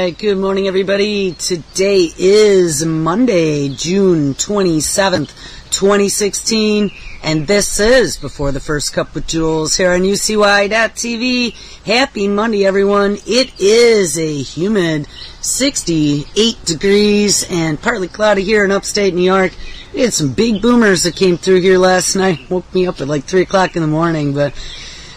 right, good morning, everybody. Today is Monday, June 27th, 2016, and this is Before the First Cup with Jules here on UCY.TV. Happy Monday, everyone. It is a humid 68 degrees and partly cloudy here in upstate New York. We had some big boomers that came through here last night. Woke me up at like 3 o'clock in the morning, but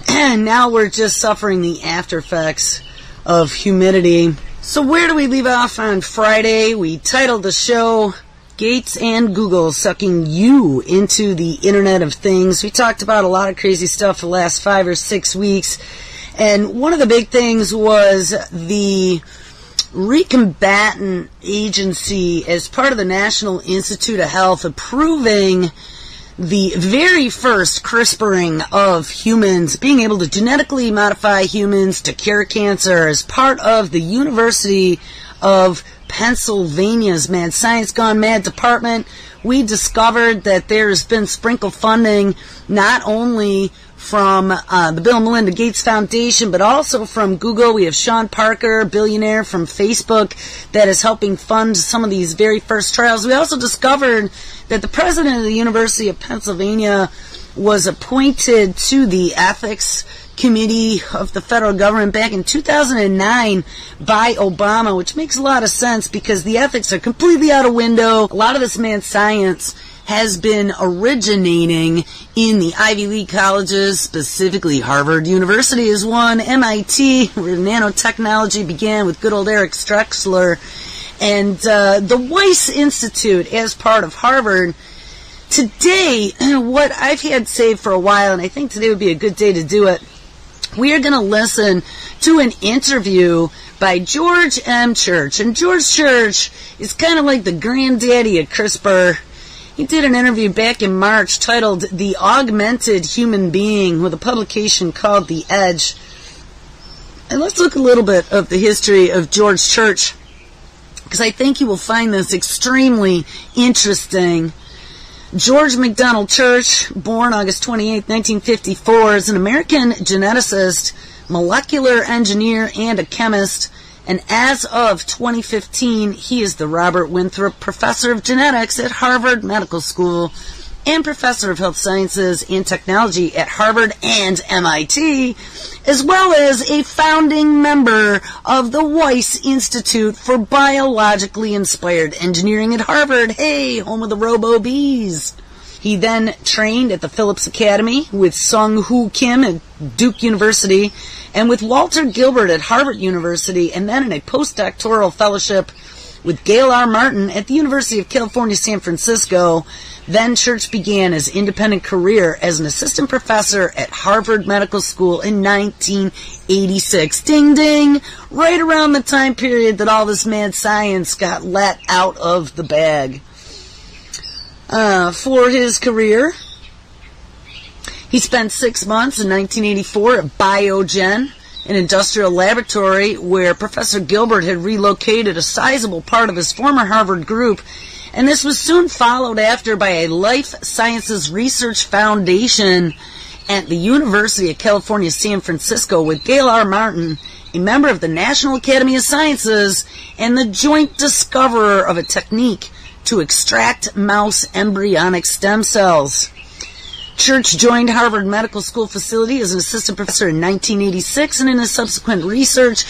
now we're just suffering the after effects of humidity. So where do we leave off on Friday? We titled the show, Gates and Google Sucking You into the Internet of Things. We talked about a lot of crazy stuff for the last 5 or 6 weeks. And one of the big things was the Recombatant Agency, as part of the National Institute of Health, approving the very first CRISPRing of humans, being able to genetically modify humans to cure cancer, as part of the University of Pennsylvania's Mad Science Gone Mad department. We discovered that there's been sprinkle funding not only from the Bill and Melinda Gates Foundation, but also from Google. We have Sean Parker, billionaire from Facebook, that is helping fund some of these very first trials. We also discovered that the president of the University of Pennsylvania was appointed to the ethics committee of the federal government back in 2009 by Obama, which makes a lot of sense because the ethics are completely out of window. A lot of this mad science has been originating in the Ivy League colleges, specifically Harvard University is one, MIT, where nanotechnology began with good old Eric Drexler, and the Weiss Institute as part of Harvard. Today, what I've had saved for a while, and I think today would be a good day to do it, we are going to listen to an interview by George M. Church. And George Church is kind of like the granddaddy of CRISPR. He did an interview back in March titled The Augmented Human Being with a publication called The Edge. And let's look a little bit of the history of George Church, because I think you will find this extremely interesting. George McDonald Church, born August 28, 1954, is an American geneticist, molecular engineer, and a chemist. And as of 2015, he is the Robert Winthrop Professor of Genetics at Harvard Medical School and Professor of Health Sciences and Technology at Harvard and MIT, as well as a founding member of the Weiss Institute for Biologically Inspired Engineering at Harvard. Hey, home of the Robo-Bees. He then trained at the Phillips Academy with Sung Hoo Kim at Duke University and with Walter Gilbert at Harvard University, and then in a postdoctoral fellowship with Gail R. Martin at the University of California, San Francisco. Then Church began his independent career as an assistant professor at Harvard Medical School in 1986. Ding, ding! Right around the time period that all this mad science got let out of the bag. For his career, he spent 6 months in 1984 at Biogen, an industrial laboratory where Professor Gilbert had relocated a sizable part of his former Harvard group, and this was soon followed after by a Life Sciences Research Foundation at the University of California, San Francisco, with Gail R. Martin, a member of the National Academy of Sciences, and the joint discoverer of a technique to extract mouse embryonic stem cells. Church joined Harvard Medical School facility as an assistant professor in 1986, and in his subsequent research,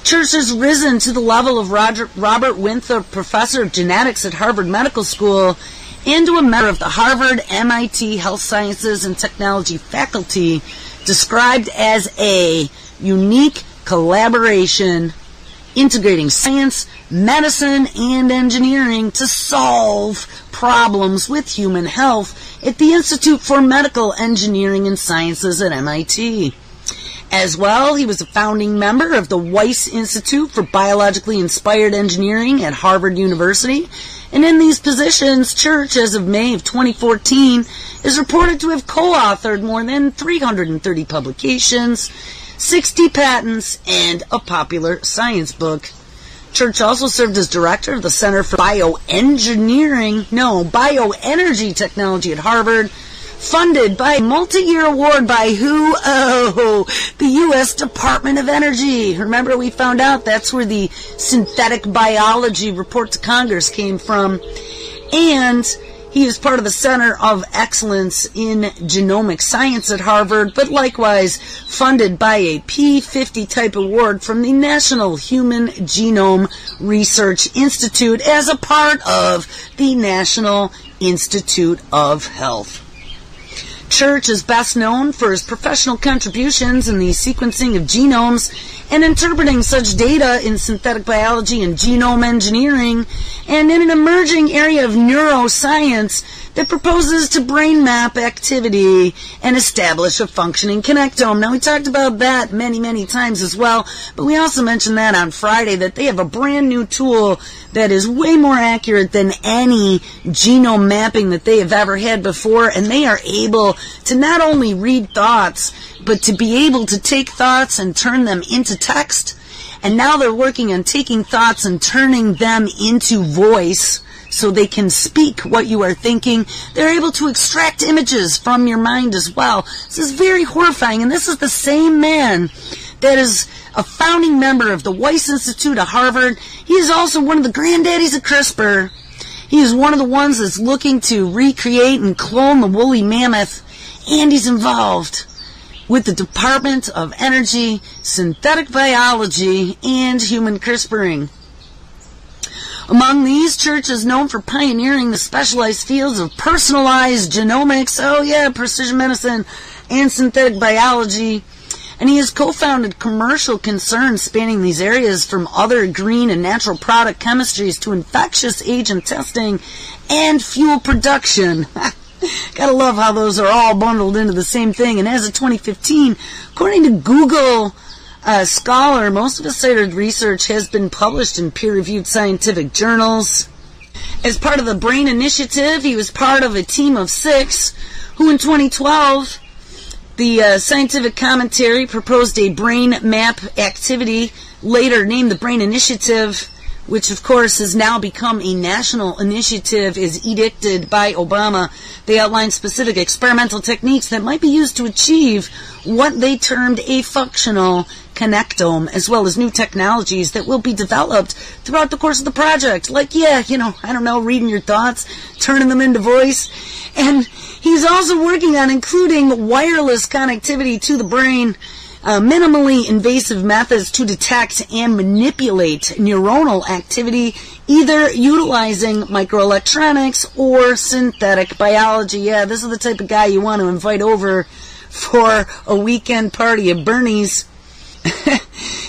Church has risen to the level of Robert Winthrop Professor of Genetics at Harvard Medical School and to a member of the Harvard MIT Health Sciences and Technology faculty, described as a unique collaboration integrating science, medicine, and engineering to solve problems with human health at the Institute for Medical Engineering and Sciences at MIT. As well, he was a founding member of the Weiss Institute for Biologically Inspired Engineering at Harvard University, and in these positions, Church, as of May of 2014, is reported to have co-authored more than 330 publications, 60 patents, and a popular science book. Church also served as director of the Center for Bioenergy Technology at Harvard, funded by a multi-year award by who? Oh, the the U.S. Department of Energy. Remember, we found out that's where the synthetic biology report to Congress came from. And he is part of the Center of Excellence in Genomic Science at Harvard, but likewise funded by a P50 type award from the National Human Genome Research Institute as a part of the National Institute of Health. Church is best known for his professional contributions in the sequencing of genomes and interpreting such data in synthetic biology and genome engineering, and in an emerging area of neuroscience that proposes to brain map activity and establish a functioning connectome. Now, we talked about that many, many times as well, but we also mentioned that on Friday, that they have a brand new tool that is way more accurate than any genome mapping that they have ever had before, and they are able to not only read thoughts, but to be able to take thoughts and turn them into text. And now they're working on taking thoughts and turning them into voice so they can speak what you are thinking. They're able to extract images from your mind as well. This is very horrifying, and this is the same man that is a founding member of the Weiss Institute at Harvard. He is also one of the granddaddies of CRISPR. He is one of the ones that's looking to recreate and clone the woolly mammoth, and he's involved with the Department of Energy, synthetic biology, and human CRISPRing. Among these, Church is known for pioneering the specialized fields of personalized genomics, precision medicine, and synthetic biology. And he has co-founded commercial concerns spanning these areas, from other green and natural product chemistries to infectious agent testing and fuel production. Gotta love how those are all bundled into the same thing. And as of 2015, according to Google Scholar, most of his cited research has been published in peer-reviewed scientific journals. As part of the BRAIN Initiative, he was part of a team of 6 who in 2012, the scientific commentary proposed a brain map activity, later named the BRAIN Initiative, which of course has now become a national initiative, is edicted by Obama. They outlined specific experimental techniques that might be used to achieve what they termed a functional connectome, as well as new technologies that will be developed throughout the course of the project. Like, reading your thoughts, turning them into voice. And he's also working on including wireless connectivity to the brain, minimally invasive methods to detect and manipulate neuronal activity, either utilizing microelectronics or synthetic biology. Yeah, this is the type of guy you want to invite over for a weekend party at Bernie's.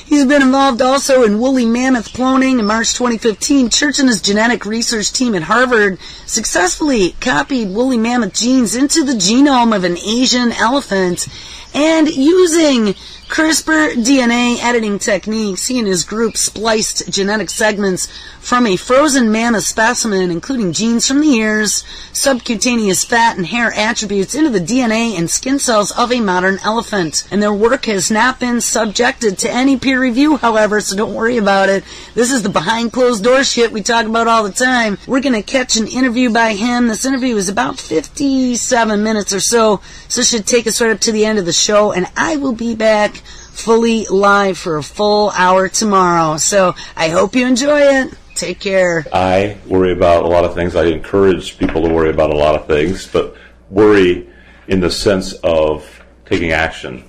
He's been involved also in woolly mammoth cloning. In March 2015, Church and his genetic research team at Harvard successfully copied woolly mammoth genes into the genome of an Asian elephant, and using CRISPR DNA editing techniques, he and his group spliced genetic segments from a frozen mammoth specimen, including genes from the ears, subcutaneous fat, and hair attributes, into the DNA and skin cells of a modern elephant. And their work has not been subjected to any peer review, however, so don't worry about it. This is the behind closed door shit we talk about all the time. We're going to catch an interview by him. This interview is about 57 minutes or so it should take us right up to the end of the show, and I will be back fully live for a full hour tomorrow. So I hope you enjoy it. Take care. I worry about a lot of things. I encourage people to worry about a lot of things, but worry in the sense of taking action,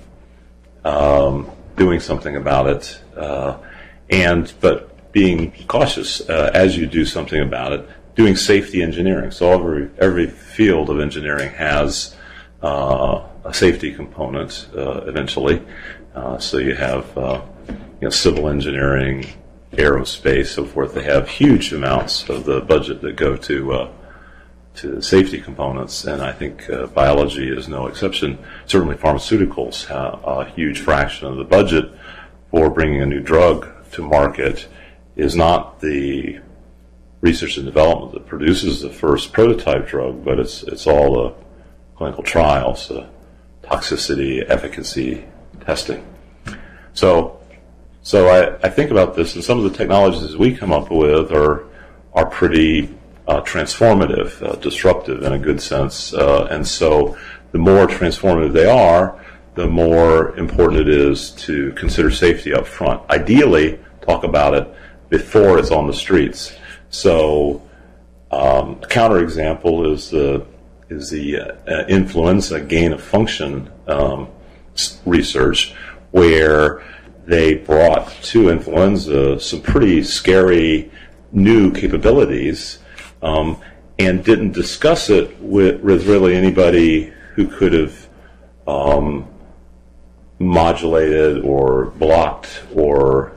doing something about it, but being cautious as you do something about it, doing safety engineering. So every field of engineering has a safety component eventually. So you have civil engineering, aerospace, so forth. They have huge amounts of the budget that go to safety components, and I think biology is no exception. Certainly pharmaceuticals have a huge fraction of the budget for bringing a new drug to market is not the research and development that produces the first prototype drug, but it's all the clinical trials, toxicity, efficacy testing. So I think about this, and some of the technologies we come up with are pretty transformative, disruptive in a good sense. And so the more transformative they are, the more important it is to consider safety up front. Ideally, talk about it before it's on the streets. So, a counterexample is the influenza gain of function research, where they brought to influenza some pretty scary new capabilities, and didn't discuss it with really anybody who could have modulated or blocked or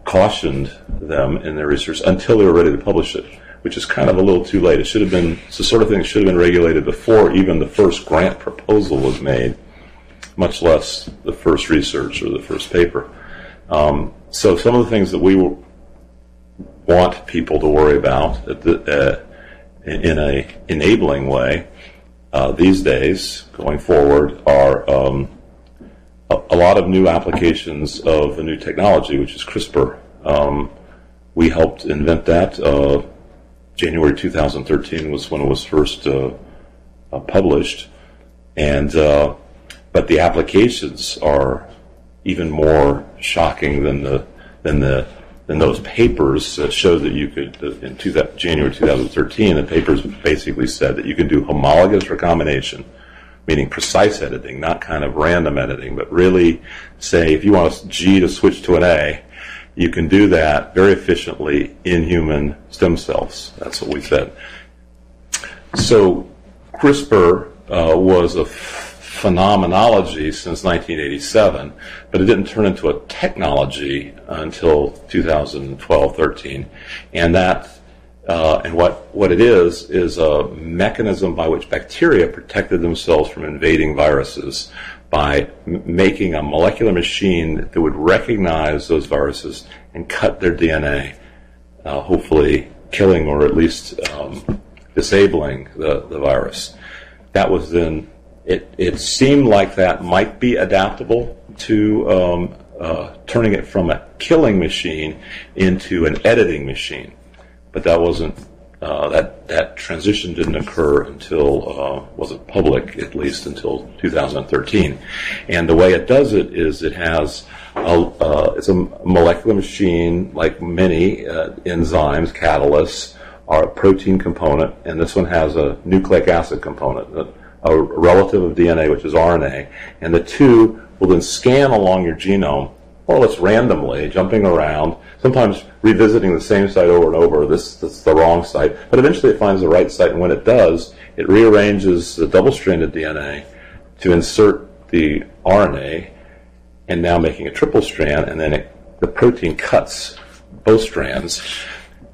cautioned them in their research until they were ready to publish it, which is kind of a little too late. It should have been, it's the sort of thing that should have been regulated before even the first grant proposal was made, much less the first research or the first paper. So some of the things that we want people to worry about in a enabling way these days going forward are a lot of new applications of a new technology, which is CRISPR. We helped invent that. January 2013 was when it was first published, and but the applications are even more shocking than those papers that showed that you could. In January 2013, the papers basically said that you can do homologous recombination, meaning precise editing, not kind of random editing, but really say if you want a G to switch to an A, you can do that very efficiently in human stem cells. That's what we said. So CRISPR was a phenomenology since 1987, but it didn't turn into a technology until 2012-13, and that and what it is a mechanism by which bacteria protected themselves from invading viruses by making a molecular machine that would recognize those viruses and cut their DNA, hopefully killing or at least disabling the virus. That was then, it seemed like that might be adaptable to turning it from a killing machine into an editing machine. But that wasn't, that transition didn't occur until, wasn't public, at least until 2013. And the way it does it is it has, it's a molecular machine, like many enzymes, catalysts, are a protein component, and this one has a nucleic acid component, a relative of DNA, which is RNA, and the two will then scan along your genome, more or less randomly, jumping around, sometimes revisiting the same site over and over. This is the wrong site, but eventually it finds the right site, and when it does, it rearranges the double-stranded DNA to insert the RNA, and now making a triple strand, and then the protein cuts both strands.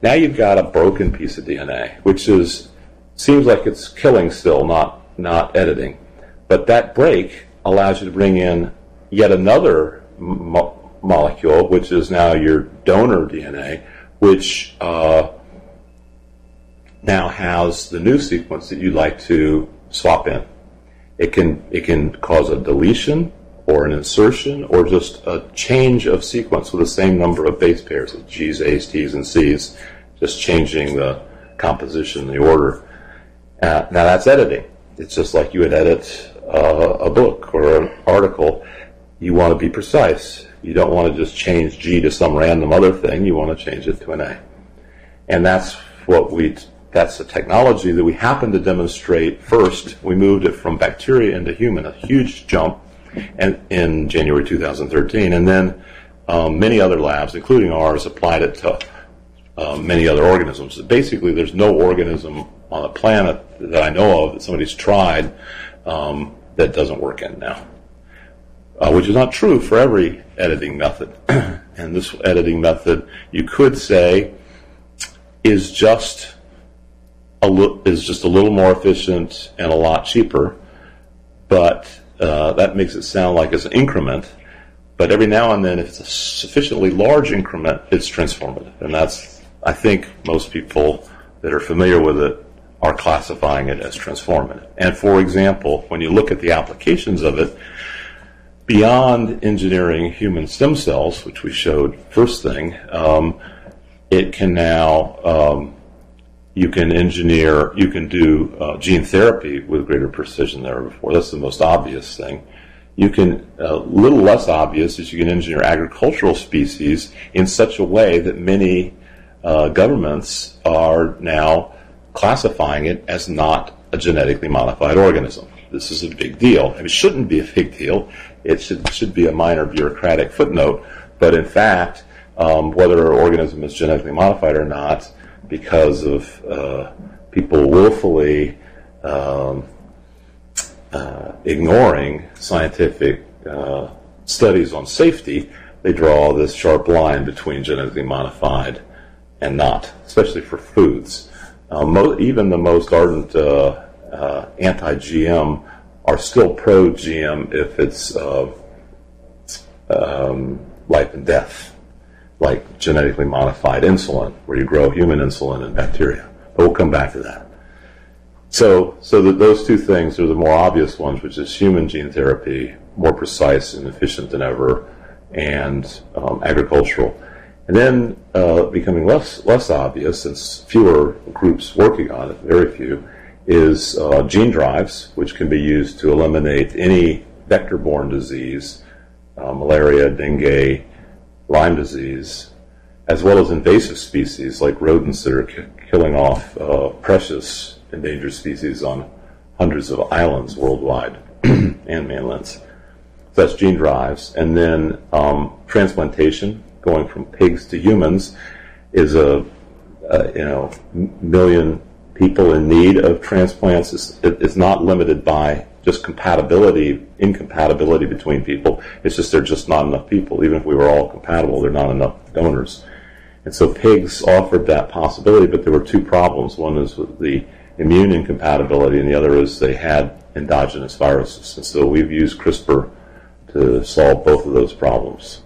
Now you've got a broken piece of DNA, which seems like it's killing still, not editing. But that break allows you to bring in yet another molecule, which is now your donor DNA, which now has the new sequence that you'd like to swap in. It can cause a deletion or an insertion or just a change of sequence with the same number of base pairs of G's, A's, T's, and C's, just changing the composition, the order. Now that's editing. It's just like you would edit a book or an article. You want to be precise. You don't want to just change G to some random other thing. You want to change it to an A. And that's the technology that we happened to demonstrate first. We moved it from bacteria into human, a huge jump, and in January 2013. And then many other labs, including ours, applied it to many other organisms. Basically, there's no organism on the planet that I know of that somebody's tried that doesn't work in now. Which is not true for every editing method. And this editing method, you could say, is just a little more efficient and a lot cheaper, but that makes it sound like it's an increment. But every now and then, if it's a sufficiently large increment, it's transformative. And that's, I think, most people that are familiar with it are classifying it as transformative. And for example, when you look at the applications of it, beyond engineering human stem cells, which we showed first thing, it can now, You can do gene therapy with greater precision than ever before. That's the most obvious thing. You can, a little less obvious is you can engineer agricultural species in such a way that many governments are now classifying it as not a genetically modified organism. This is a big deal. It shouldn't be a big deal. It should be a minor bureaucratic footnote. But in fact, whether an organism is genetically modified or not, because of people willfully ignoring scientific studies on safety, they draw this sharp line between genetically modified and not, especially for foods. Even the most ardent anti-GM are still pro-GM if it's life and death, like genetically modified insulin, where you grow human insulin and bacteria. But we'll come back to that. So those two things are the more obvious ones, which is human gene therapy, more precise and efficient than ever, and agricultural. And then becoming less obvious, since fewer groups working on it, very few, is gene drives, which can be used to eliminate any vector-borne disease, malaria, dengue, Lyme disease, as well as invasive species like rodents that are killing off precious endangered species on hundreds of islands worldwide and mainlands. So that's gene drives. And then transplantation, going from pigs to humans, is a million people in need of transplants. It's not limited by just incompatibility between people. It's just there are just not enough people. Even if we were all compatible, there are not enough donors. And so pigs offered that possibility, but there were two problems. One is with the immune incompatibility, and the other is they had endogenous viruses. And so we've used CRISPR to solve both of those problems.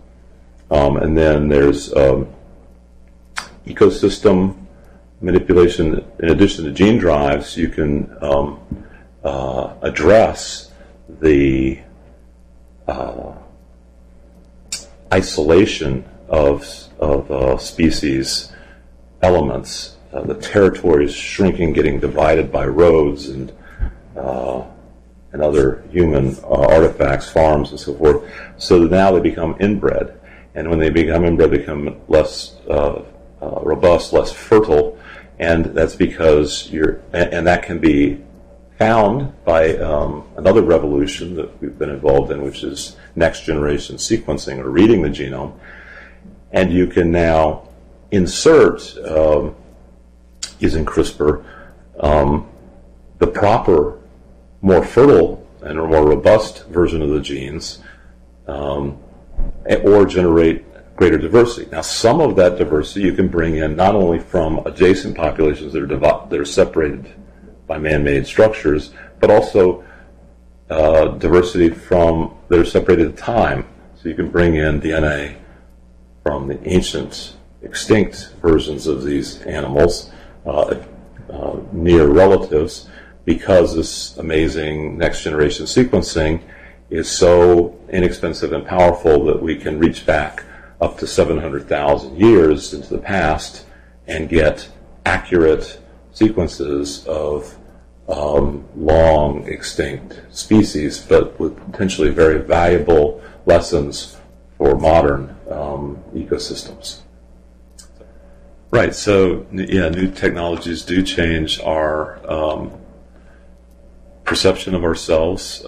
And then there's ecosystem manipulation. In addition to gene drives, you can address the isolation of species elements, the territories shrinking, getting divided by roads and other human artifacts, farms, and so forth. So that now they become inbred, and when they become inbred, they become less robust, less fertile, and that's because and that can be found by another revolution that we've been involved in, which is next generation sequencing, or reading the genome. And you can now insert, using CRISPR, the proper, more fertile and more robust version of the genes, or generate greater diversity. Now, some of that diversity you can bring in not only from adjacent populations that are separated by man-made structures, but also diversity that are separated in time. So you can bring in DNA from the ancient, extinct versions of these animals, near relatives, because this amazing next-generation sequencing is so inexpensive and powerful that we can reach back up to 700,000 years into the past and get accurate sequences of long extinct species, but with potentially very valuable lessons for modern ecosystems. Right, so new technologies do change our perception of ourselves.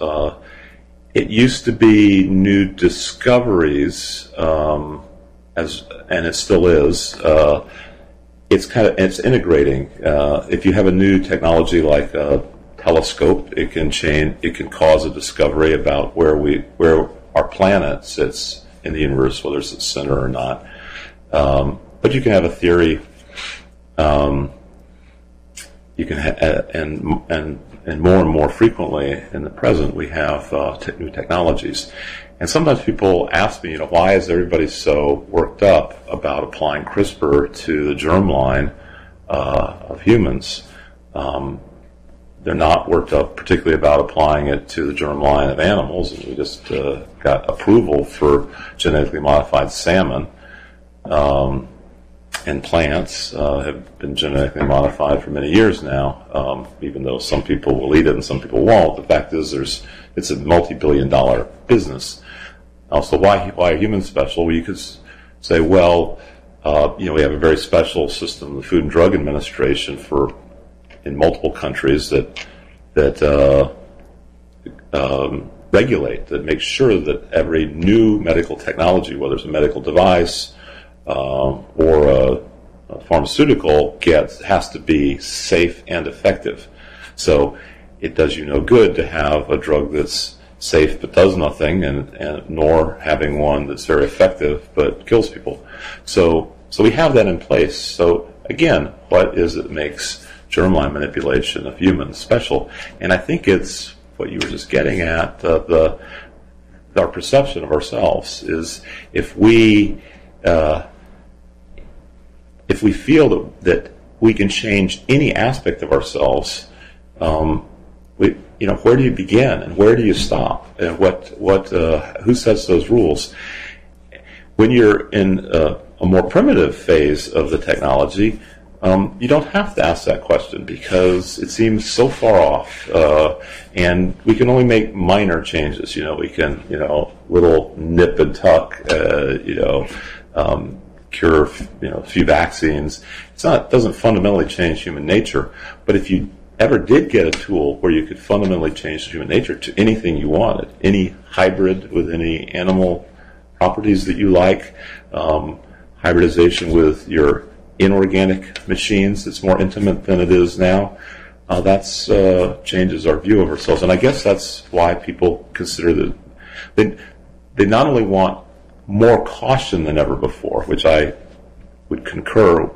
It used to be new discoveries, and it still is. It's integrating. If you have a new technology like a telescope, it can cause a discovery about where our planet sits in the universe, whether it's at the center or not. But you can have a theory. You can and more frequently in the present we have new technologies. And sometimes people ask me, why is everybody so worked up about applying CRISPR to the germline of humans? They're not worked up particularly about applying it to the germline of animals. And we just got approval for genetically modified salmon. and plants have been genetically modified for many years now, even though some people will eat it and some people won't. The fact is it's a multi-billion-dollar business. So why are humans special? Well, you could say, well, we have a very special system, the Food and Drug Administration, in multiple countries that regulate, that make sure that every new medical technology, whether it's a medical device or a pharmaceutical, has to be safe and effective. So it does you no good to have a drug that's safe but does nothing, and nor having one that's very effective but kills people. So we have that in place. So again, what is it that makes germline manipulation of humans special? And I think it's what you were just getting at. Our perception of ourselves is if we feel that we can change any aspect of ourselves, where do you begin and where do you stop, and who sets those rules? When you're in a more primitive phase of the technology, you don't have to ask that question because it seems so far off, and we can only make minor changes. We can, little nip and tuck, cure, a few vaccines. It doesn't fundamentally change human nature. But if you ever did get a tool where you could fundamentally change human nature to anything you wanted, any hybrid with any animal properties that you like, hybridization with your inorganic machines that's more intimate than it is now, that's changes our view of ourselves. And I guess that's why people consider that they not only want more caution than ever before, which I would concur,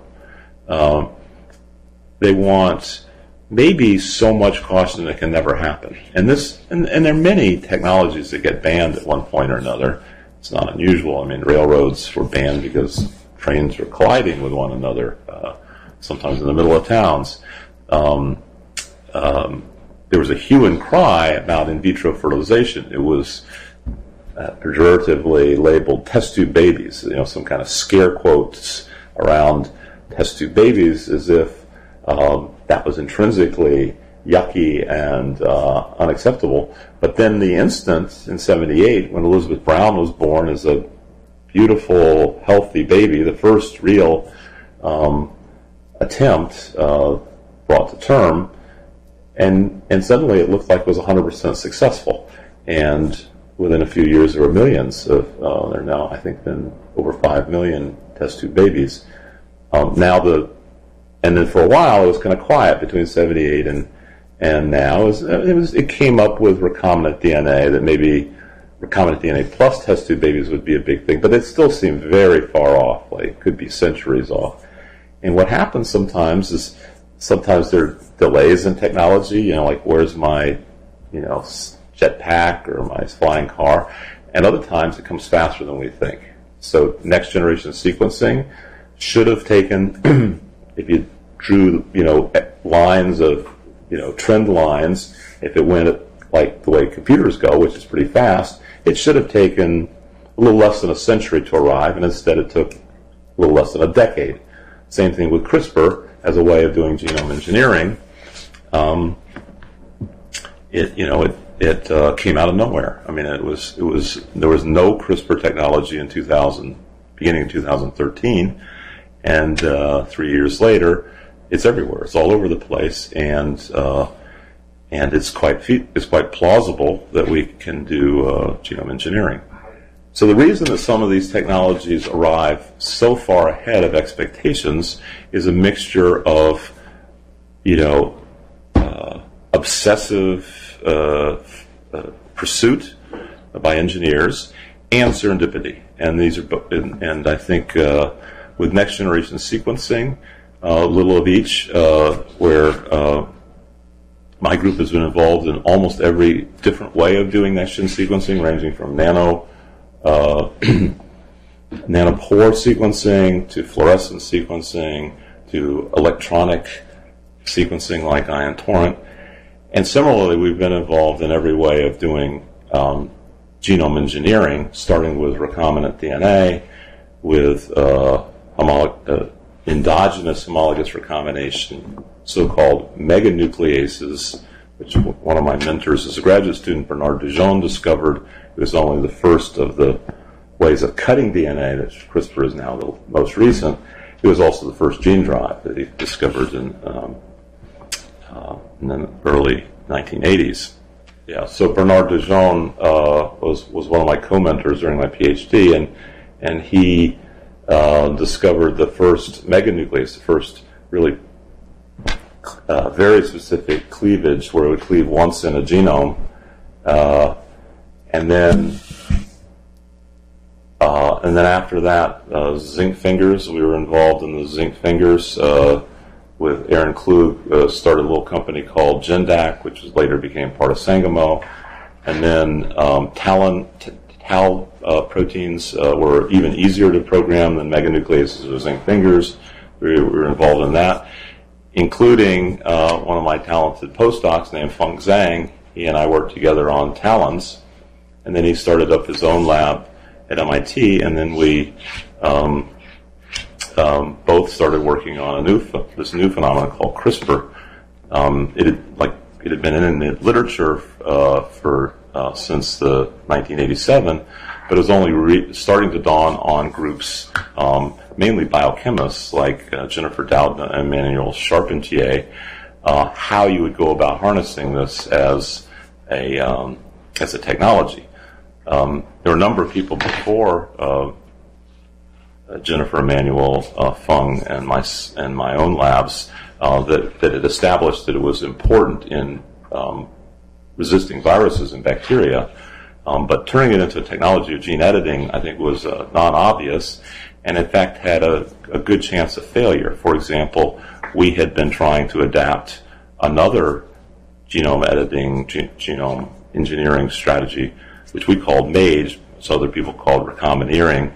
they want maybe so much caution that it can never happen. And there are many technologies that get banned at one point or another. It's not unusual. I mean, railroads were banned because trains were colliding with one another, sometimes in the middle of towns. There was a hue and cry about in vitro fertilization. It was pejoratively labeled test tube babies, some kind of scare quotes around test tube babies as if that was intrinsically yucky and unacceptable. But then the instant in 1978, when Elizabeth Brown was born as a beautiful, healthy baby, the first real attempt brought to term, and suddenly it looked like it was 100% successful. And within a few years, there were millions of, there are now, I think, been over 5 million test tube babies. And then for a while, it was kind of quiet between 1978 and now. It came up with recombinant DNA, that maybe recombinant DNA plus test tube babies would be a big thing, but it still seemed very far off, like it could be centuries off. And what happens sometimes is there are delays in technology, like where's my, jetpack or my flying car, and other times it comes faster than we think. So next generation sequencing should have taken, if you drew, lines of, trend lines, if it went like the way computers go, which is pretty fast, it should have taken a little less than a century to arrive, and instead it took a little less than a decade. Same thing with CRISPR as a way of doing genome engineering. It came out of nowhere. I mean, there was no CRISPR technology in beginning of 2013, and 3 years later, it's everywhere. It's all over the place, and it's quite plausible that we can do genome engineering. So the reason that some of these technologies arrive so far ahead of expectations is a mixture of, obsessive pursuit by engineers and serendipity. And these are, and I think with next generation sequencing, a little of each, where my group has been involved in almost every different way of doing next-gen sequencing, ranging from nanopore sequencing to fluorescent sequencing to electronic sequencing like ion torrent. And similarly, we've been involved in every way of doing genome engineering, starting with recombinant DNA, with endogenous homologous recombination, so-called meganucleases, which one of my mentors as a graduate student, Bernard Dijon, discovered. It was only the first of the ways of cutting DNA, that CRISPR is now the most recent. It was also the first gene drive that he discovered in the early 1980s. Yeah, so Bernard Dijon was one of my co-mentors during my PhD, and he discovered the first meganuclease, the first really very specific cleavage where it would cleave once in a genome, and then after that, zinc fingers. We were involved in the zinc fingers with Aaron Klug. Started a little company called Gendac, which later became part of Sangamo, and then tau proteins were even easier to program than meganucleases or zinc fingers. We were involved in that, including one of my talented postdocs named Feng Zhang. He and I worked together on talons, and then he started up his own lab at MIT, and then we both started working on this new phenomenon called CRISPR. It had been in the literature since the 1987, but it was only starting to dawn on groups, mainly biochemists like Jennifer Doudna and Emmanuel Charpentier, how you would go about harnessing this as a technology. There were a number of people before Jennifer, Emmanuel, Feng, and my own labs that had established that it was important in resisting viruses and bacteria, but turning it into a technology of gene editing, I think, was non-obvious, and in fact had a good chance of failure. For example, we had been trying to adapt another genome editing, genome engineering strategy, which we called MAGE, so other people called recombinering.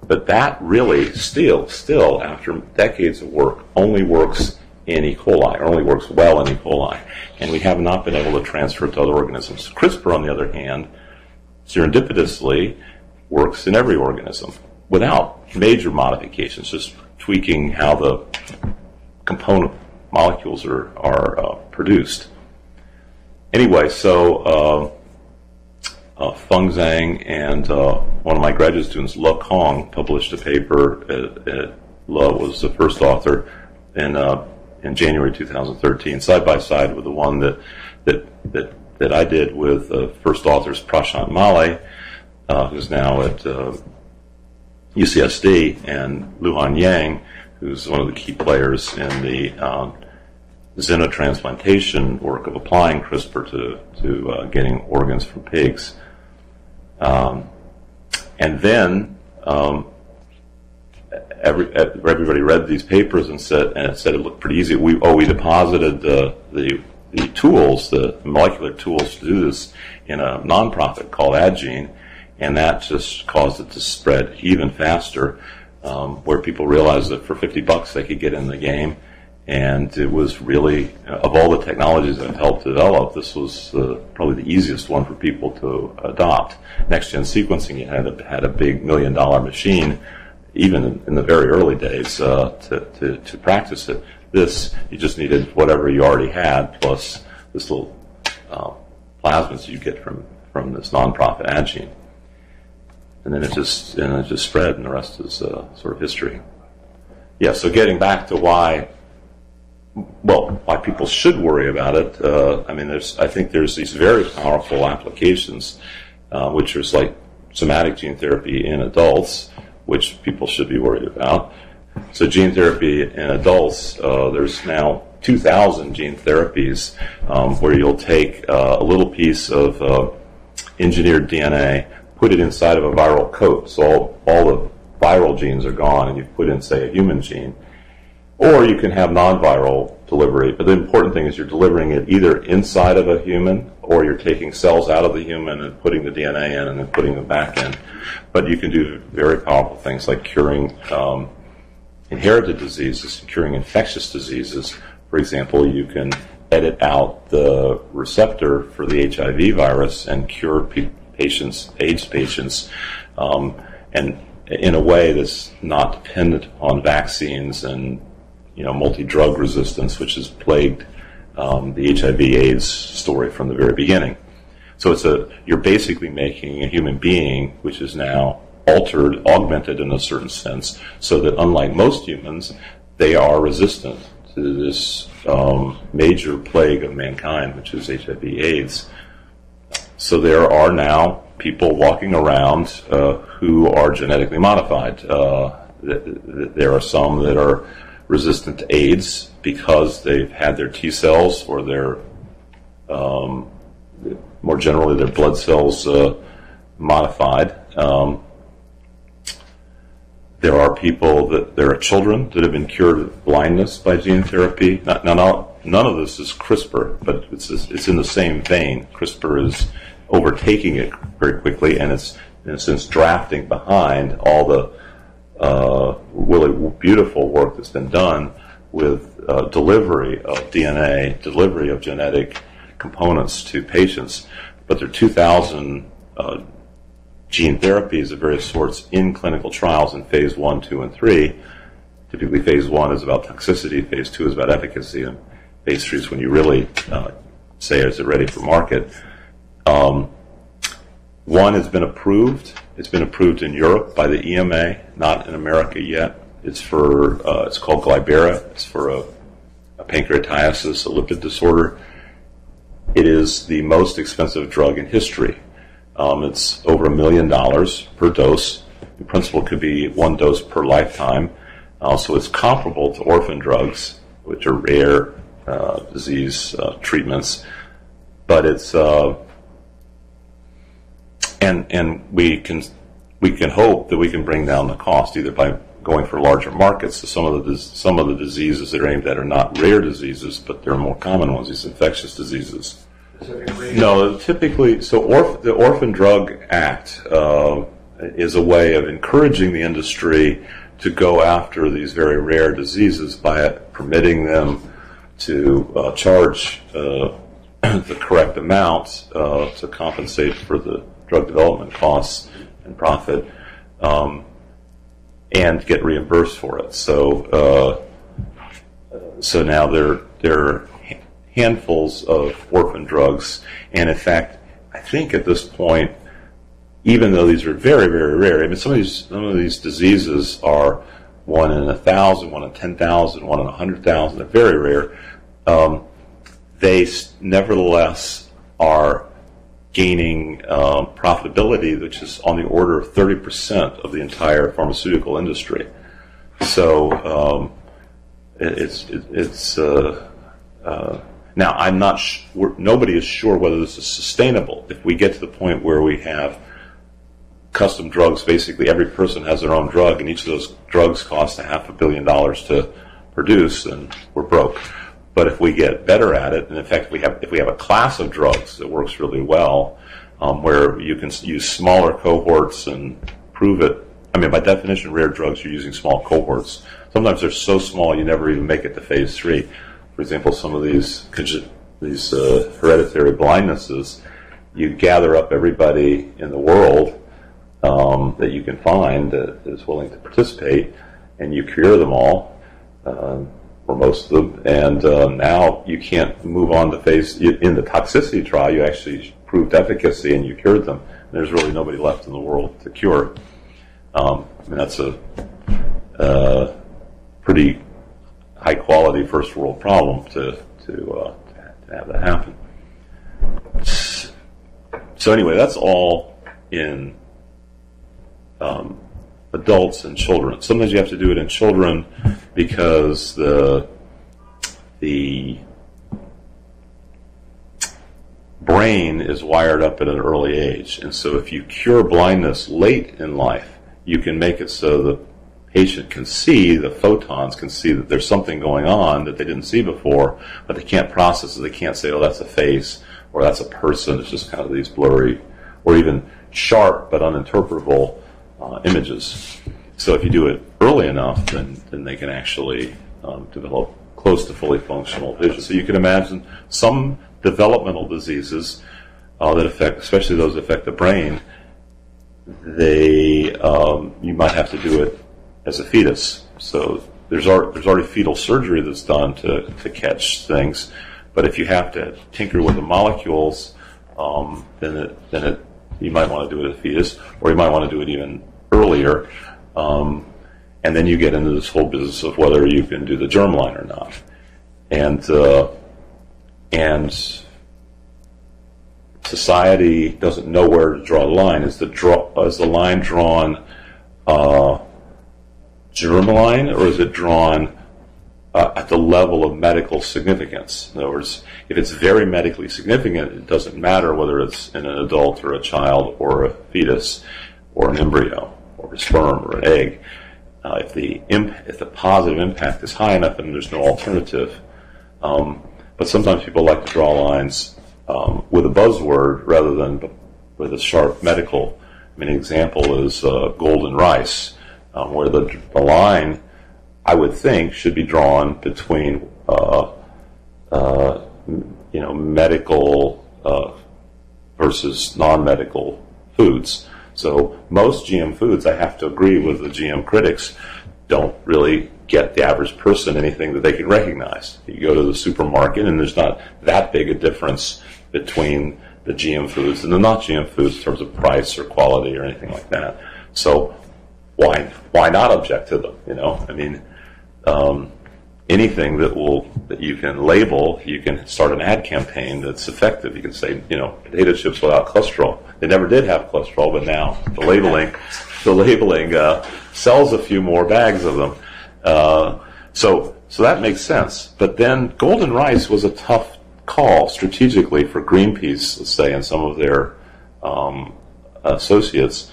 But that really still, after decades of work, only works in E. coli, or only works well in E. coli. And we have not been able to transfer it to other organisms. CRISPR, on the other hand, serendipitously works in every organism without major modifications, just tweaking how the component molecules are produced. Anyway, so Feng Zhang and one of my graduate students, Le Kong, published a paper. Le was the first author in January 2013, side by side with the one that I did with first authors Prashant Male, who's now at UCSD, and Luhan Yang, who's one of the key players in the xenotransplantation work of applying CRISPR to getting organs from pigs. And then everybody read these papers and said it looked pretty easy. We deposited the tools, the molecular tools to do this in a nonprofit called Adgene, and that just caused it to spread even faster, where people realized that for $50 they could get in the game. And it was really, of all the technologies that have helped develop, this was probably the easiest one for people to adopt. Next-gen sequencing, you had a big $1 million machine, even in the very early days, to practice it. This, you just needed whatever you already had, plus this little plasmids you get from this nonprofit Adgene. And then it just spread, and the rest is sort of history. Yeah, so getting back to why people should worry about it. I think there's these very powerful applications, which is like somatic gene therapy in adults, which people should be worried about. So gene therapy in adults, there's now 2,000 gene therapies where you'll take a little piece of engineered DNA, put it inside of a viral coat, so all the viral genes are gone, and you put in, say, a human gene. Or you can have non-viral delivery, but the important thing is you're delivering it either inside of a human, or you're taking cells out of the human and putting the DNA in and then putting them back in. But you can do very powerful things like curing inherited diseases, curing infectious diseases. For example, you can edit out the receptor for the HIV virus and cure AIDS patients. And in a way that's not dependent on vaccines and multi-drug resistance, which has plagued the HIV/AIDS story from the very beginning. So you're basically making a human being which is now altered, augmented in a certain sense, so that unlike most humans, they are resistant to this major plague of mankind, which is HIV/AIDS. So there are now people walking around who are genetically modified. There are some that are resistant to AIDS because they've had their T cells or their, more generally, their blood cells modified. There are children that have been cured of blindness by gene therapy. None of this is CRISPR, but it's in the same vein. CRISPR is overtaking it very quickly, and it's, in a sense, drafting behind all the really beautiful work that's been done with delivery of DNA, delivery of genetic components to patients. But there are 2,000 gene therapies of various sorts in clinical trials in phase 1, 2, and 3. Typically, phase 1 is about toxicity, phase 2 is about efficacy, and phase 3 is when you really say, is it ready for market? One has been approved. It's been approved in Europe by the EMA, not in America yet. It's called Glybera. It's for a pancreatitis, a lipid disorder. It is the most expensive drug in history. It's over $1 million per dose. In principle, it could be one dose per lifetime. So it's comparable to orphan drugs, which are rare disease treatments. But it's and we can hope that we can bring down the cost either by going for larger markets. So some of the diseases that are aimed at are not rare diseases, but they're more common ones. These infectious diseases. No, typically, the Orphan Drug Act is a way of encouraging the industry to go after these very rare diseases by permitting them to charge the correct amount to compensate for the drug development costs and profit, and get reimbursed for it. So now there are handfuls of orphan drugs, and in fact, I think at this point, even though these are very, very rare, I mean, some of these diseases are 1 in 1,000, 1 in 10,000, 1 in 100,000. They're very rare. They nevertheless are gaining profitability, which is on the order of 30% of the entire pharmaceutical industry. So now, I'm not sure, nobody is sure whether this is sustainable. If we get to the point where we have custom drugs, basically every person has their own drug, and each of those drugs costs $500 million to produce, then we're broke. But if we get better at it, and in fact, if we have a class of drugs that works really well, where you can use smaller cohorts and prove it. I mean, by definition, rare drugs, you're using small cohorts. Sometimes they're so small you never even make it to phase 3. For example, some of these hereditary blindnesses, you gather up everybody in the world that you can find that is willing to participate, and you cure them all, or most of them, and now you can't move on to phase. In the toxicity trial, you actually proved efficacy and you cured them. And there's really nobody left in the world to cure. I mean, that's a pretty high quality first world problem to have that happen. So anyway, that's all in adults and children. Sometimes you have to do it in children because the brain is wired up at an early age, and so if you cure blindness late in life, you can make it so the patient can see, the photons can see that there's something going on that they didn't see before, but they can't process it. They can't say, oh, that's a face, or that's a person. It's just kind of these blurry, or even sharp but uninterpretable images. So if you do it early enough, then they can actually develop close to fully functional vision. So you can imagine some developmental diseases that affect, especially those that affect the brain, you might have to do it as a fetus. So there's already fetal surgery that's done to catch things, but if you have to tinker with the molecules, then you might want to do it as a fetus, or you might want to do it even earlier, and then you get into this whole business of whether you can do the germline or not, and society doesn't know where to draw the line. Is the line drawn germline, or is it drawn at the level of medical significance? In other words, if it's very medically significant, it doesn't matter whether it's in an adult or a child or a fetus or an embryo or a sperm or an egg. If the positive impact is high enough, then there's no alternative. But sometimes people like to draw lines with a buzzword rather than with a sharp medical. I mean, an example is golden rice, where the line, I would think, should be drawn between medical versus non-medical foods. So most GM foods, I have to agree with the GM critics, don't really get the average person anything that they can recognize. You go to the supermarket and there's not that big a difference between the GM foods and the not GM foods in terms of price or quality or anything like that. So why not object to them? I mean, anything that you can label, you can start an ad campaign that's effective. You can say, potato chips without cholesterol. They never did have cholesterol, but now the labeling sells a few more bags of them. So that makes sense. But then golden rice was a tough call strategically for Greenpeace, let's say, and some of their associates.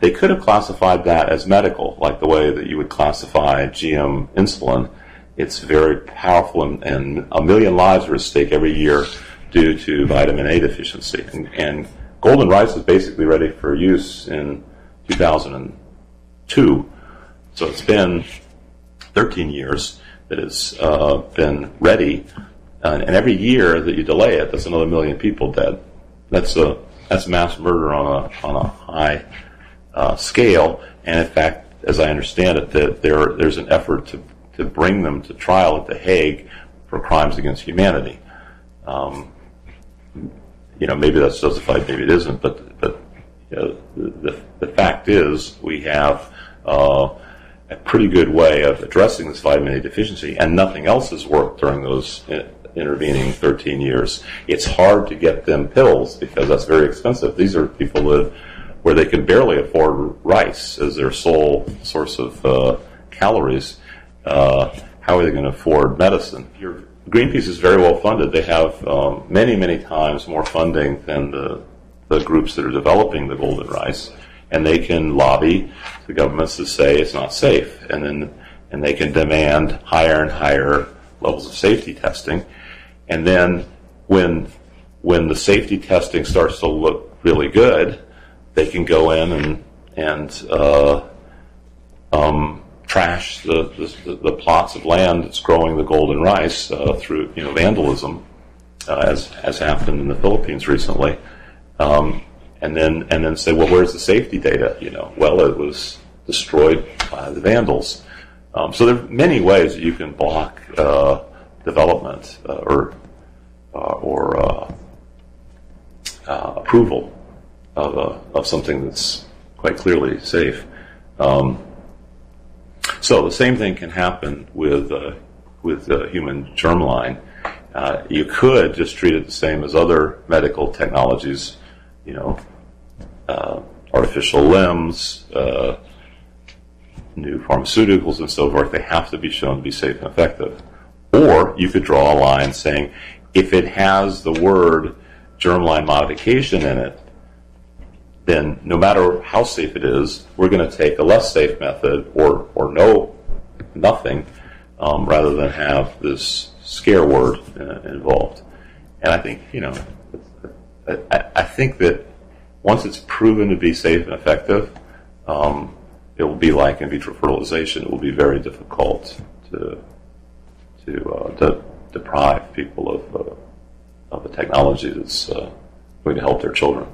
They could have classified that as medical, like the way that you would classify GM insulin. It's very powerful, and 1 million lives are at stake every year due to vitamin A deficiency. And golden rice is basically ready for use in 2002. So it's been 13 years that it's been ready, and every year that you delay it, that's another 1 million people dead. That's mass murder on a high scale. And in fact, as I understand it, that there's an effort to bring them to trial at The Hague for crimes against humanity. Maybe that's justified, maybe it isn't, but the fact is we have a pretty good way of addressing this vitamin A deficiency, and nothing else has worked during those intervening 13 years. It's hard to get them pills because that's very expensive. These are people where they can barely afford rice as their sole source of calories. How are they going to afford medicine? Greenpeace is very well funded. They have many, many times more funding than the groups that are developing the golden rice, and they can lobby the governments to say it's not safe, and they can demand higher and higher levels of safety testing. And then when the safety testing starts to look really good, they can go in and trash the plots of land that's growing the golden rice through vandalism, as happened in the Philippines recently, and then say, well, where's the safety data? Well, it was destroyed by the vandals. So there are many ways that you can block development or approval of something that's quite clearly safe. So the same thing can happen with human germline. You could just treat it the same as other medical technologies, artificial limbs, new pharmaceuticals and so forth. They have to be shown to be safe and effective. Or you could draw a line saying, if it has the word germline modification in it, then no matter how safe it is, we're going to take a less safe method or nothing, rather than have this scare word involved. And I think, I think that once it's proven to be safe and effective, it will be like in vitro fertilization. It will be very difficult to deprive people of a technology that's going to help their children.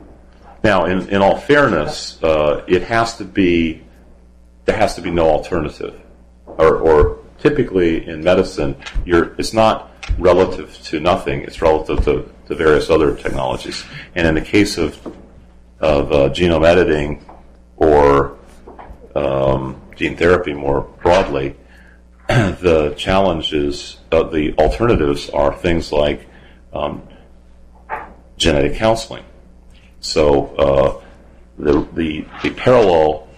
Now, in all fairness, there has to be no alternative, or typically in medicine, it's not relative to nothing; it's relative to various other technologies. And in the case of genome editing or gene therapy more broadly, the challenge is the alternatives are things like genetic counseling. So the parallel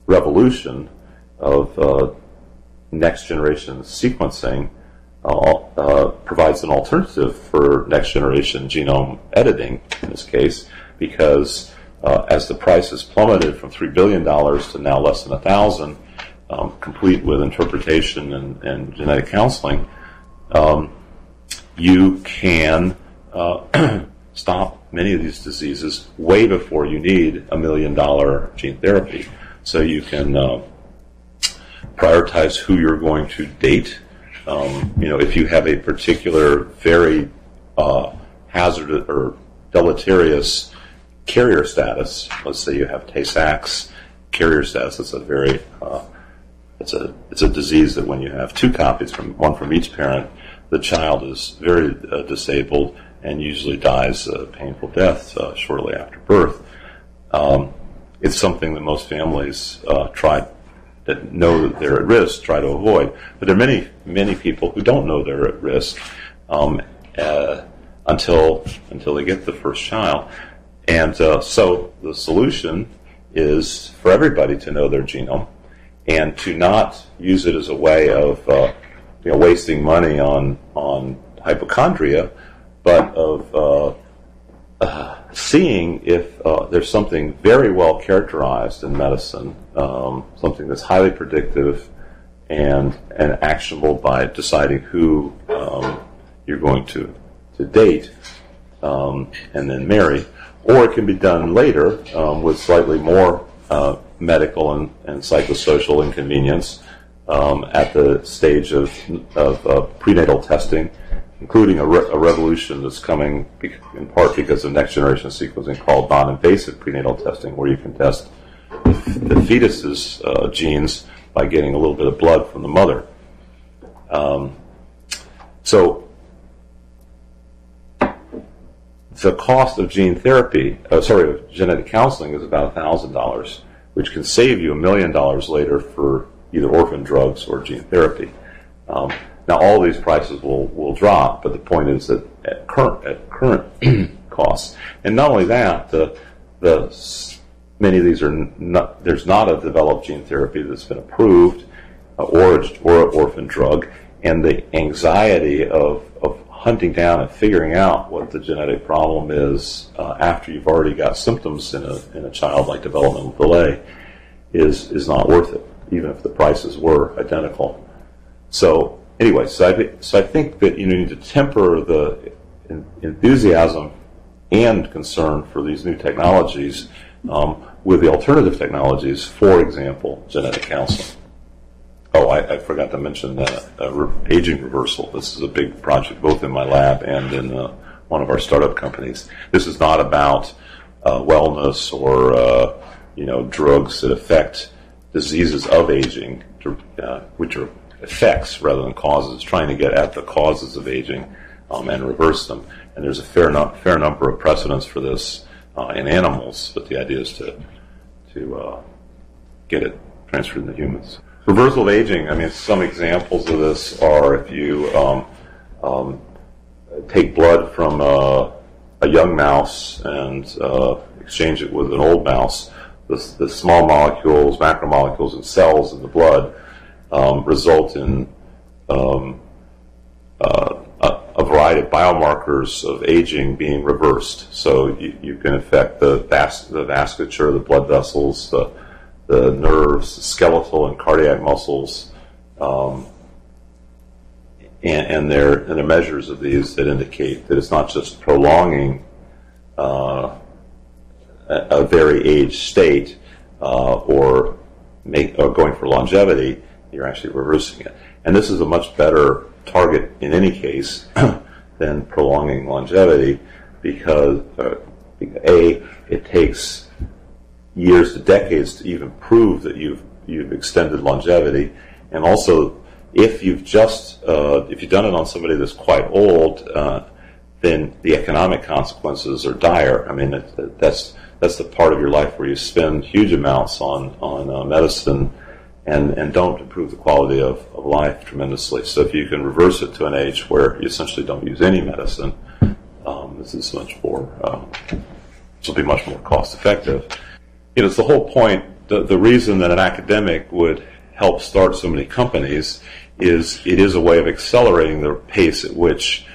revolution of next generation sequencing provides an alternative for next generation genome editing in this case, because as the price has plummeted from $3 billion to now less than $1,000, complete with interpretation and genetic counseling, you can stop many of these diseases way before you need $1 million gene therapy. So you can prioritize who you're going to date. If you have a particular very hazardous or deleterious carrier status, let's say you have Tay-Sachs carrier status, it's a very it's a disease that when you have two copies, one from each parent, the child is very disabled and usually dies a painful death shortly after birth. It's something that most families that know that they're at risk try to avoid. But there are many, many people who don't know they're at risk until they get the first child. And so the solution is for everybody to know their genome and to not use it as a way of wasting money on hypochondria, but of seeing if there's something very well characterized in medicine, something that's highly predictive and actionable by deciding who you're going to date and then marry. Or it can be done later with slightly more medical and psychosocial inconvenience at the stage of prenatal testing, including a revolution that's coming in part because of next generation sequencing called non-invasive prenatal testing, where you can test the fetus's genes by getting a little bit of blood from the mother. So the cost of gene therapy, of genetic counseling is about $1,000, which can save you $1 million later for either orphan drugs or gene therapy. Now, all these prices will drop, but the point is that at current costs, and not only that, many of these are not. There's not a developed gene therapy that's been approved, or an orphan drug, and the anxiety of hunting down and figuring out what the genetic problem is after you've already got symptoms in a child like developmental delay is not worth it, even if the prices were identical. So anyway, so I think that you need to temper the enthusiasm and concern for these new technologies with the alternative technologies, for example, genetic counseling. Oh, I forgot to mention aging reversal. This is a big project both in my lab and in one of our startup companies. This is not about wellness or drugs that affect diseases of aging, which are effects rather than causes. It's trying to get at the causes of aging and reverse them. And there's a fair number of precedents for this in animals, but the idea is to get it transferred into humans. Reversal of aging, some examples of this are if you take blood from a young mouse and exchange it with an old mouse, the small molecules, macromolecules, and cells in the blood result in a variety of biomarkers of aging being reversed. So you can affect the vasculature, the blood vessels, the nerves, the skeletal and cardiac muscles, and there are measures of these that indicate that it's not just prolonging a very aged state or going for longevity. You're actually reversing it, and this is a much better target in any case than prolonging longevity, because It takes years to decades to even prove that you've extended longevity, and also if you've done it on somebody that's quite old, then the economic consequences are dire. I mean, that's the part of your life where you spend huge amounts on medicine and don't improve the quality of life tremendously. So if you can reverse it to an age where you essentially don't use any medicine, this is much more. This will be much more cost effective. It's the whole point. The reason that an academic would help start so many companies is it is a way of accelerating the pace at which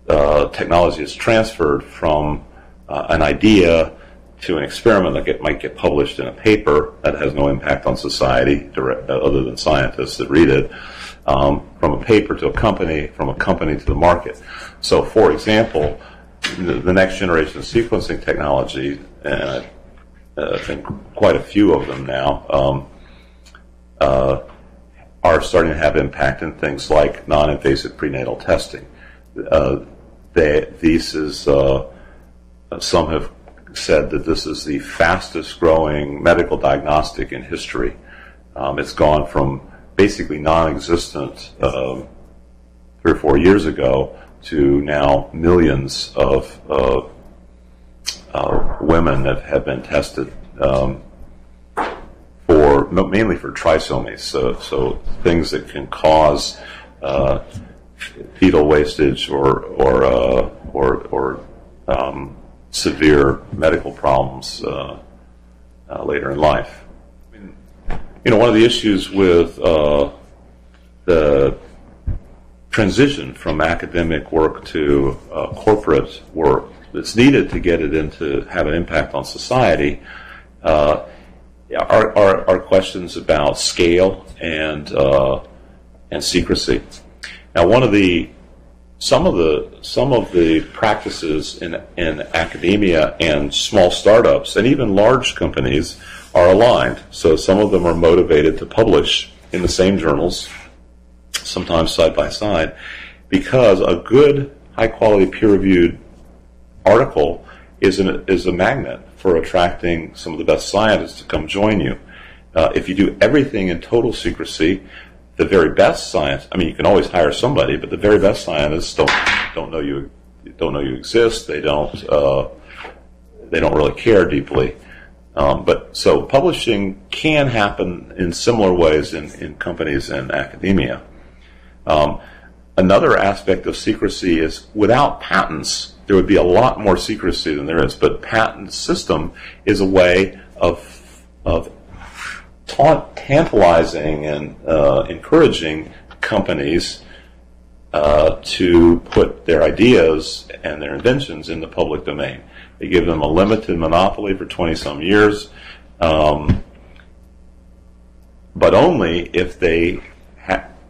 technology is transferred from an idea to an experiment that might get published in a paper that has no impact on society other than scientists that read it, from a paper to a company, from a company to the market. So, for example, the next generation of sequencing technology, and I think quite a few of them now, are starting to have impact in things like non-invasive prenatal testing. Some have said that this is the fastest growing medical diagnostic in history. It's gone from basically non-existent 3 or 4 years ago to now millions of women that have been tested mainly for trisomies, so things that can cause fetal wastage or severe medical problems later in life. One of the issues with the transition from academic work to corporate work that's needed to get it into have an impact on society are questions about scale and secrecy. Now, some of the practices in academia and small startups and even large companies are aligned. So some of them are motivated to publish in the same journals, sometimes side by side, because a good, high-quality, peer-reviewed article is a magnet for attracting some of the best scientists to come join you. If you do everything in total secrecy, the very best science, you can always hire somebody, but the very best scientists don't know you exist. They don't really care deeply. But so publishing can happen in similar ways in companies and academia. Another aspect of secrecy is without patents, there would be a lot more secrecy than there is. But patent system is a way of tantalizing and encouraging companies to put their ideas and their inventions in the public domain. They give them a limited monopoly for 20-some years, but only if they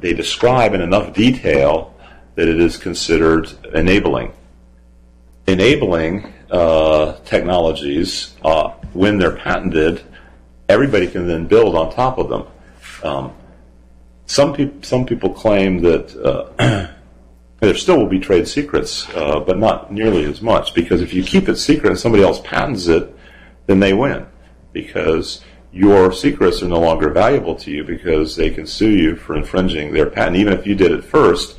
describe in enough detail that it is considered enabling. Enabling technologies, when they're patented, everybody can then build on top of them. Some people claim that there still will be trade secrets, but not nearly as much, because if you keep it secret and somebody else patents it, then they win, because your secrets are no longer valuable to you because they can sue you for infringing their patent. Even if you did it first,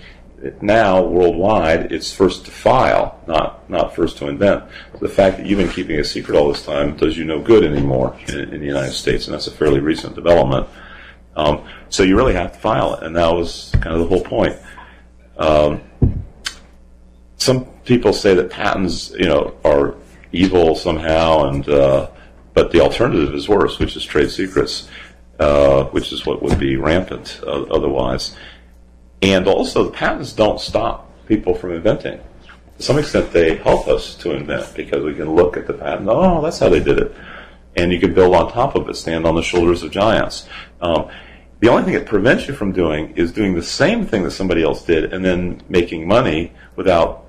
now worldwide it's first to file, not first to invent. The fact that you've been keeping a secret all this time does you no good anymore in the United States, and that's a fairly recent development. So you really have to file it, and that was kind of the whole point. Some people say that patents, are evil somehow, but the alternative is worse, which is trade secrets, which is what would be rampant otherwise. And also, the patents don't stop people from inventing. To some extent, they help us to invent, because we can look at the patent, oh, that's how they did it. And you can build on top of it, stand on the shoulders of giants. The only thing it prevents you from doing is doing the same thing that somebody else did and then making money without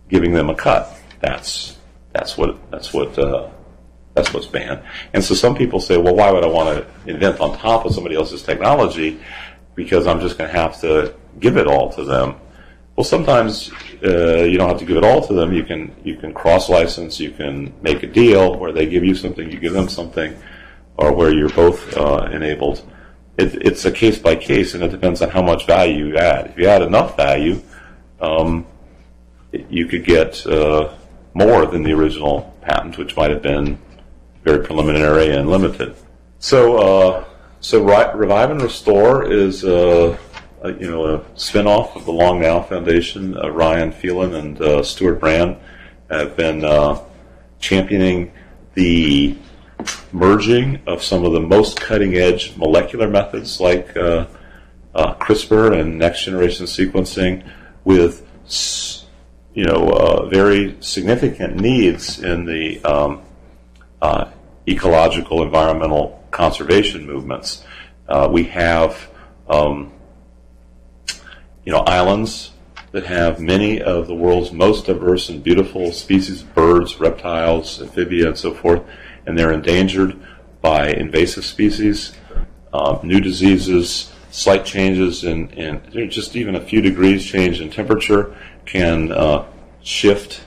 giving them a cut. That's what's banned. And so some people say, well, why would I want to invent on top of somebody else's technology? Because I'm just going to have to give it all to them. Well, sometimes you don't have to give it all to them. You can cross-license. You can make a deal where they give you something, you give them something, or where you're both enabled. It's a case by case, and it depends on how much value you add. If you add enough value, you could get more than the original patent, which might have been very preliminary and limited. So Revive and Restore is a spin-off of the Long Now Foundation. Ryan Phelan and Stuart Brand have been championing the merging of some of the most cutting-edge molecular methods like CRISPR and next-generation sequencing with very significant needs in the ecological, environmental conservation movements. We have islands that have many of the world's most diverse and beautiful species of birds, reptiles, amphibia, and so forth, and they're endangered by invasive species, new diseases, slight changes in just even a few degrees change in temperature can shift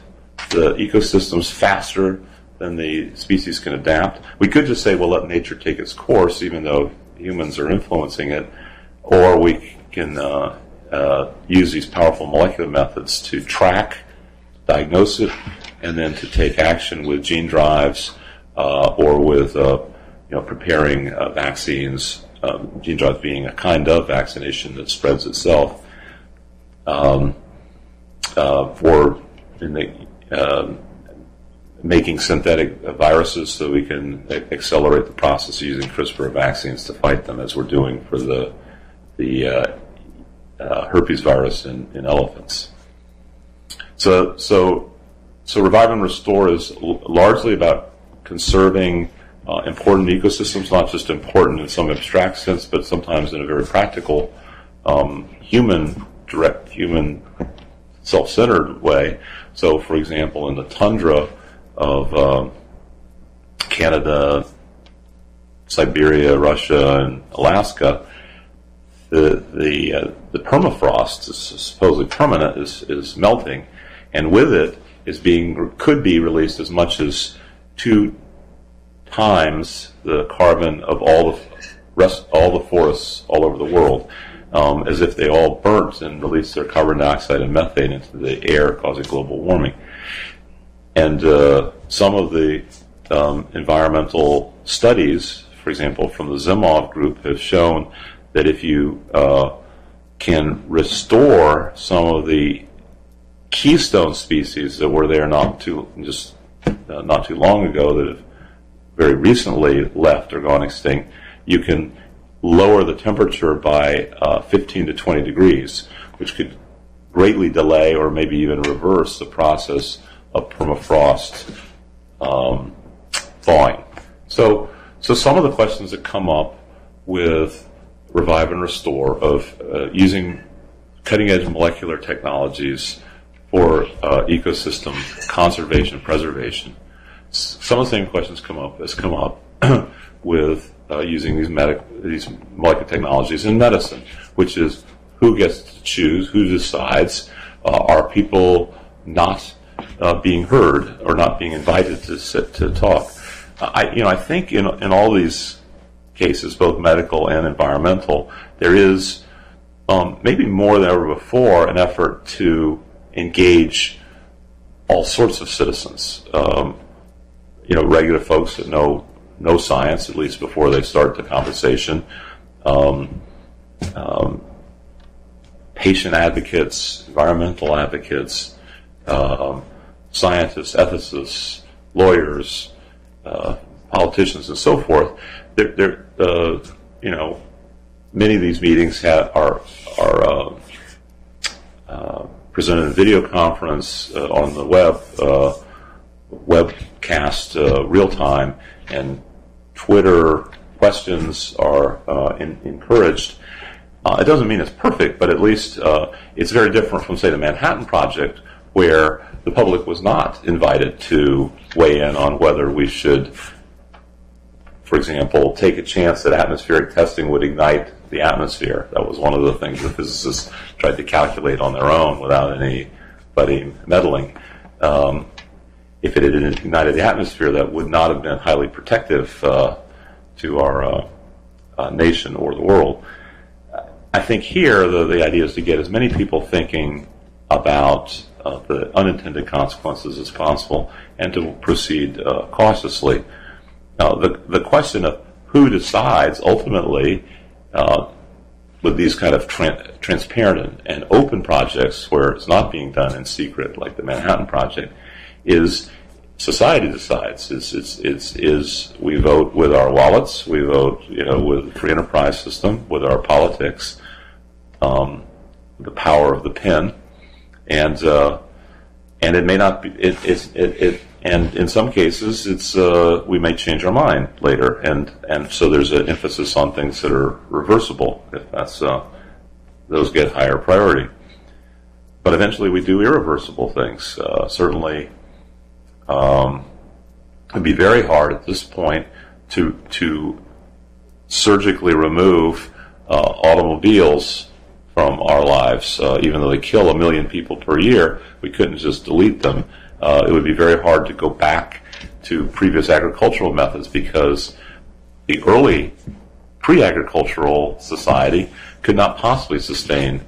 the ecosystems faster than the species can adapt. We could just say, well, let nature take its course, even though humans are influencing it, or we can use these powerful molecular methods to track, diagnose it, and then to take action with gene drives or with preparing vaccines, gene drives being a kind of vaccination that spreads itself, for making synthetic viruses so we can accelerate the process using CRISPR vaccines to fight them, as we're doing for the herpes virus in elephants. So Revive and Restore is largely about conserving important ecosystems, not just important in some abstract sense, but sometimes in a very practical, human, self-centered way. So, for example, in the tundra of Canada, Siberia, Russia, and Alaska, the permafrost is supposedly permanent, is melting, and with it could be released as much as 2 times the carbon of all the forests all over the world, as if they all burnt and released their carbon dioxide and methane into the air, causing global warming. And some of the environmental studies, for example, from the Zimov group, have shown that if you can restore some of the keystone species that were there not too long ago, that have very recently left or gone extinct, you can lower the temperature by 15 to 20 degrees, which could greatly delay or maybe even reverse the process of permafrost thawing. So some of the questions that come up with Revive and Restore of using cutting-edge molecular technologies for ecosystem conservation, preservation. Some of the same questions come up with using these molecular technologies in medicine, which is who gets to choose, who decides, are people not being heard or not being invited to sit to talk. I think in all these cases, both medical and environmental, there is maybe more than ever before an effort to engage all sorts of citizens. Regular folks that know science, at least before they start the conversation. Patient advocates, environmental advocates, scientists, ethicists, lawyers, politicians, and so forth. Many of these meetings are presented in video conference on the web, webcast real time, and Twitter questions are encouraged. It doesn't mean it's perfect, but at least it's very different from, say, the Manhattan Project, where the public was not invited to weigh in on whether we should, for example, take a chance that atmospheric testing would ignite the atmosphere. That was one of the things that physicists tried to calculate on their own without anybody meddling. If it had ignited the atmosphere, that would not have been highly protective to our nation or the world. I think here the idea is to get as many people thinking about the unintended consequences as possible and to proceed cautiously. The question of who decides ultimately with these kind of transparent and open projects where it's not being done in secret like the Manhattan Project is society decides. Is we vote with our wallets, we vote with the free enterprise system, with our politics, the power of the pen, and it may not be and in some cases it's we may change our mind later, and so there's an emphasis on things that are reversible if that's those get higher priority. But eventually we do irreversible things. Certainly it'd be very hard at this point to surgically remove automobiles from our lives, even though they kill 1 million people per year. We couldn't just delete them. It would be very hard to go back to previous agricultural methods because the early pre-agricultural society could not possibly sustain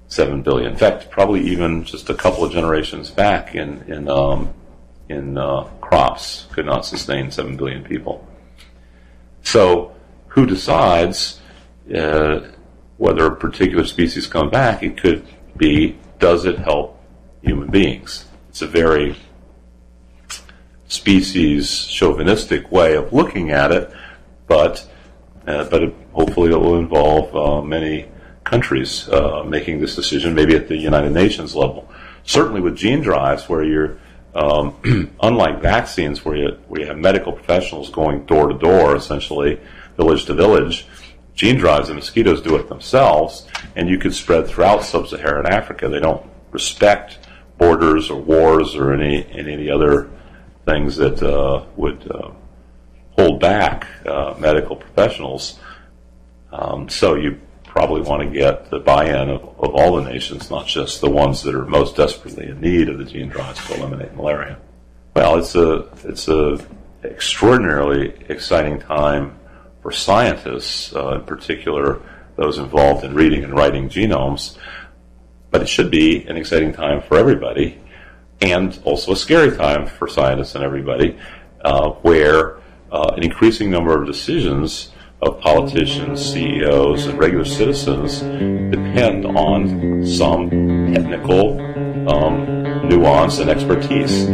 7 billion. In fact, probably even just a couple of generations back in crops could not sustain 7 billion people. So who decides whether a particular species come back? It could be, does it help human beings? It's a very species chauvinistic way of looking at it, but hopefully it will involve many countries making this decision, maybe at the United Nations level. Certainly with gene drives, where you're unlike vaccines, where you have medical professionals going door to door, essentially village to village, gene drives, the mosquitoes do it themselves, and you could spread throughout sub-Saharan Africa. They don't respect borders or wars or any other things that would hold back medical professionals. So you probably want to get the buy-in of all the nations, not just the ones that are most desperately in need of the gene drives to eliminate malaria. Well, it's a extraordinarily exciting time for scientists, in particular those involved in reading and writing genomes, but it should be an exciting time for everybody, and also a scary time for scientists and everybody, where an increasing number of decisions of politicians, CEOs, and regular citizens depend on some technical nuance and expertise.